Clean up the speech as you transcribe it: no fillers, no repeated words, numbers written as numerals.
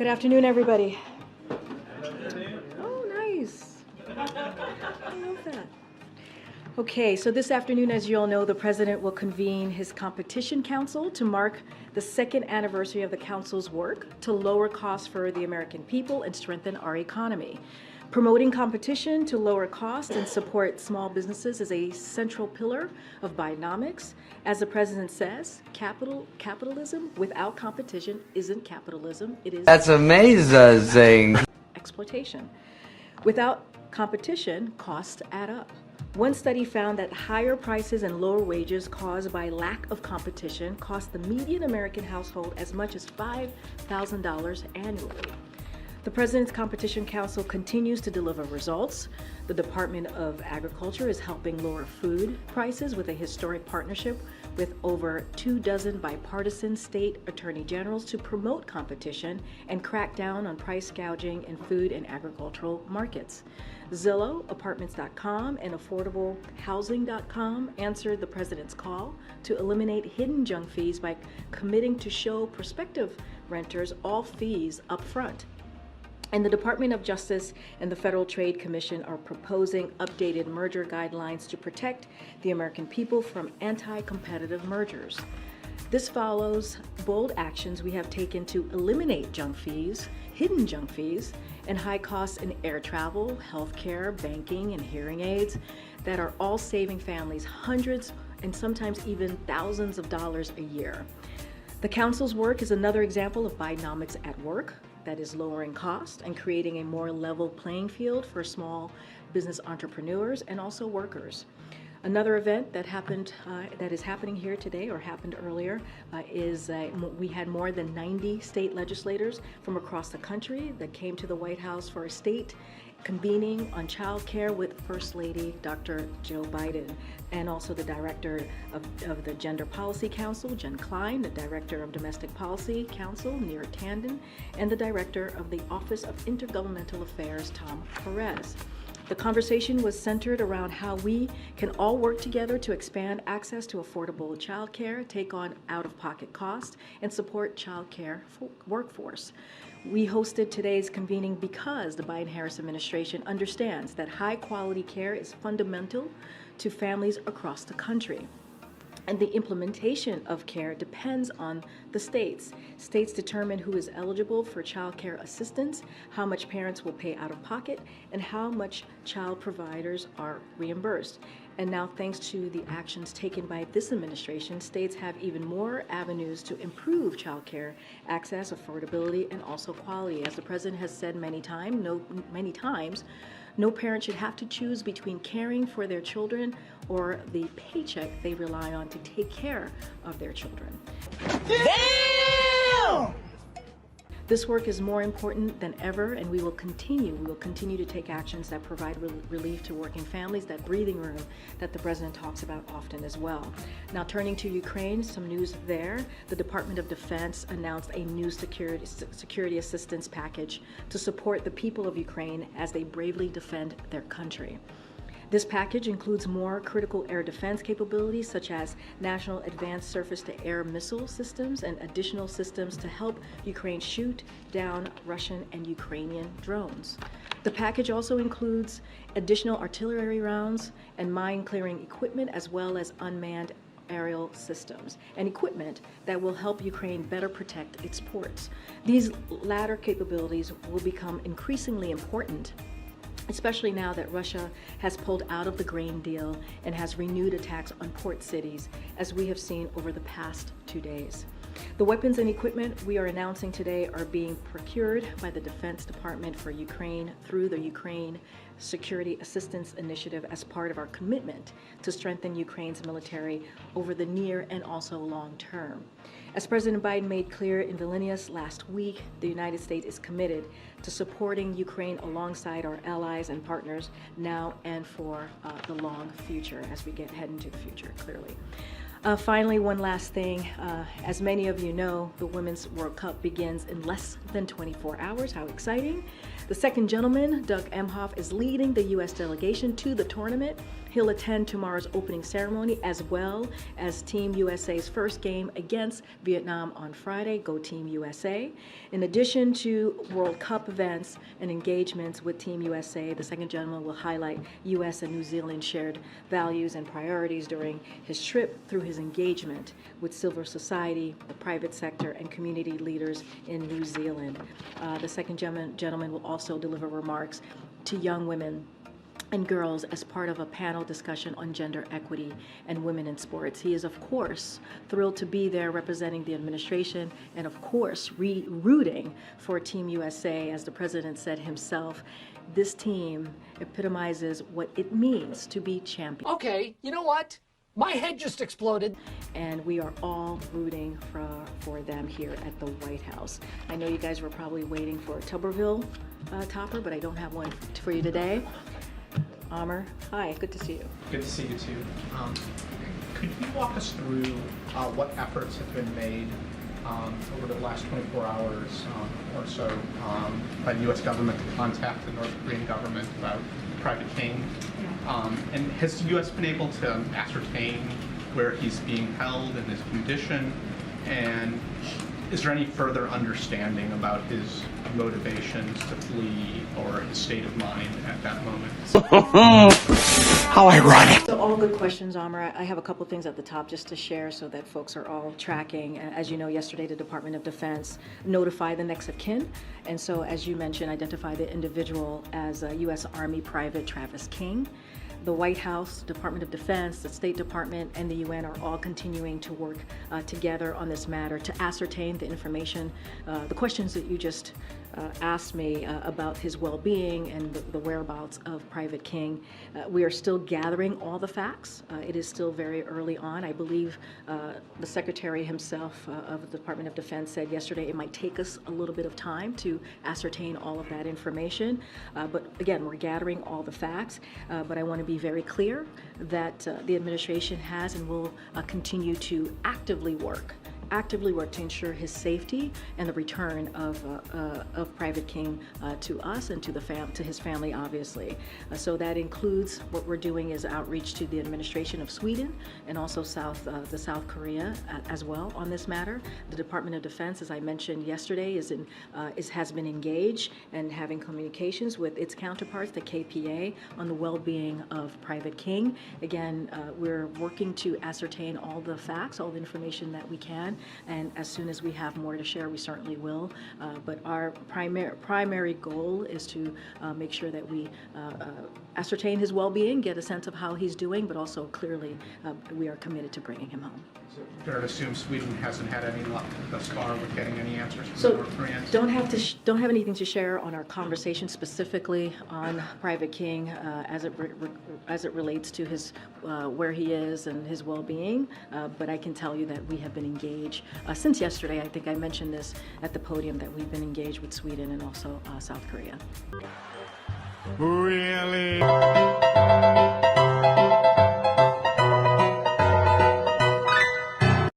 Good afternoon, everybody. Oh, nice. I love that. Okay, so this afternoon, as you all know, the President will convene his Competition Council to mark the second anniversary of the Council's work to lower costs for the American people and strengthen our economy. Promoting competition to lower costs and support small businesses is a central pillar of Bidenomics. As the President says, capitalism without competition isn't capitalism, it is— That's amazing. —exploitation. Without competition, costs add up. One study found that higher prices and lower wages caused by lack of competition cost the median American household as much as $5,000 annually. The President's Competition Council continues to deliver results. The Department of Agriculture is helping lower food prices with a historic partnership with over 24 bipartisan state attorney generals to promote competition and crack down on price gouging in food and agricultural markets. Zillow, Apartments.com, and AffordableHousing.com answered the President's call to eliminate hidden junk fees by committing to show prospective renters all fees up front. And the Department of Justice and the Federal Trade Commission are proposing updated merger guidelines to protect the American people from anti-competitive mergers. This follows bold actions we have taken to eliminate junk fees, hidden junk fees, and high costs in air travel, healthcare, banking, and hearing aids that are all saving families hundreds and sometimes even thousands of dollars a year. The Council's work is another example of Bidenomics at work, that is lowering costs and creating a more level playing field for small business entrepreneurs and also workers. Another event that is happening here today, or happened earlier, is we had more than 90 state legislators from across the country that came to the White House for a state convening on child care with First Lady Dr. Jill Biden, and also the Director of the Gender Policy Council, Jen Klein, the Director of Domestic Policy Council, Neera Tanden, and the Director of the Office of Intergovernmental Affairs, Tom Perez. The conversation was centered around how we can all work together to expand access to affordable child care, take on out-of-pocket costs, and support child care workforce. We hosted today's convening because the Biden-Harris administration understands that high-quality care is fundamental to families across the country. And the implementation of care depends on the states. States determine who is eligible for child care assistance, how much parents will pay out of pocket, and how much child providers are reimbursed. And now, thanks to the actions taken by this administration, states have even more avenues to improve child care access, affordability, and also quality. As the President has said many times, no parent should have to choose between caring for their children or the paycheck they rely on to take care of their children. Damn! This work is more important than ever, and we will continue to take actions that provide relief to working families, that breathing room that the President talks about often as well. Now, turning to Ukraine, some news there. The Department of Defense announced a new security assistance package to support the people of Ukraine as they bravely defend their country. This package includes more critical air defense capabilities, such as National Advanced Surface-to-Air Missile Systems and additional systems to help Ukraine shoot down Russian and Ukrainian drones. The package also includes additional artillery rounds and mine-clearing equipment, as well as unmanned aerial systems and equipment that will help Ukraine better protect its ports. These latter capabilities will become increasingly important, especially now that Russia has pulled out of the grain deal and has renewed attacks on port cities, as we have seen over the past 2 days. The weapons and equipment we are announcing today are being procured by the Defense Department for Ukraine through the Ukraine Security Assistance Initiative as part of our commitment to strengthen Ukraine's military over the near and also long term. As President Biden made clear in Vilnius last week, the United States is committed to supporting Ukraine alongside our allies and partners now and for the long future, as we head into the future, clearly. Finally, one last thing. As many of you know, the Women's World Cup begins in less than 24 hours. How exciting. The second gentleman, Doug Emhoff, is leading the U.S. delegation to the tournament. He'll attend tomorrow's opening ceremony as well as Team USA's first game against Vietnam on Friday. Go Team USA. In addition to World Cup events and engagements with Team USA, the second gentleman will highlight U.S. and New Zealand shared values and priorities during his trip through his engagement with civil society, the private sector, and community leaders in New Zealand. The second gentleman will also deliver remarks to young women and girls as part of a panel discussion on gender equity and women in sports. He is, of course, thrilled to be there representing the administration and, of course, rooting for Team USA. As the president said himself, this team epitomizes what it means to be champion. Okay, you know what? My head just exploded. And we are all rooting for them here at the White House. I know you guys were probably waiting for a Tuberville topper, but I don't have one for you today. Amr, hi, good to see you. Good to see you too. Could you walk us through what efforts have been made over the last 24 hours or so by the U.S. government to contact the North Korean government about Private King? And has the U.S. been able to ascertain where he's being held and his condition? And is there any further understanding about his motivations to flee or his state of mind at that moment? How ironic. So all good questions, Amr. I have a couple things at the top just to share so that folks are all tracking. As you know, yesterday the Department of Defense notified the next of kin. And so, as you mentioned, identified the individual as U.S. Army Private Travis King. The White House, Department of Defense, the State Department, and the UN are all continuing to work together on this matter to ascertain the information, the questions that you just asked me about his well-being and the whereabouts of Private King. We are still gathering all the facts. It is still very early on. I believe the Secretary himself of the Department of Defense said yesterday it might take us a little bit of time to ascertain all of that information. But again, we're gathering all the facts. But I want to be very clear that the administration has and will continue to actively work to ensure his safety and the return of Private King to us and to his family, obviously. So that includes what we're doing is outreach to the administration of Sweden and also the South Korea as well on this matter. The Department of Defense, as I mentioned yesterday, has been engaged and having communications with its counterparts, the KPA, on the well-being of Private King. Again, we're working to ascertain all the facts, all the information that we can. And as soon as we have more to share, we certainly will. But our primary goal is to make sure that we ascertain his well-being, get a sense of how he's doing, but also clearly we are committed to bringing him home. So fair to assume Sweden hasn't had any luck thus far with getting any answers from So the North Koreans? don't have anything to share on our conversation specifically on Private King as it relates to his where he is and his well-being. But I can tell you that we have been engaged since yesterday. I think I mentioned this at the podium that we've been engaged with Sweden and also South Korea. Really?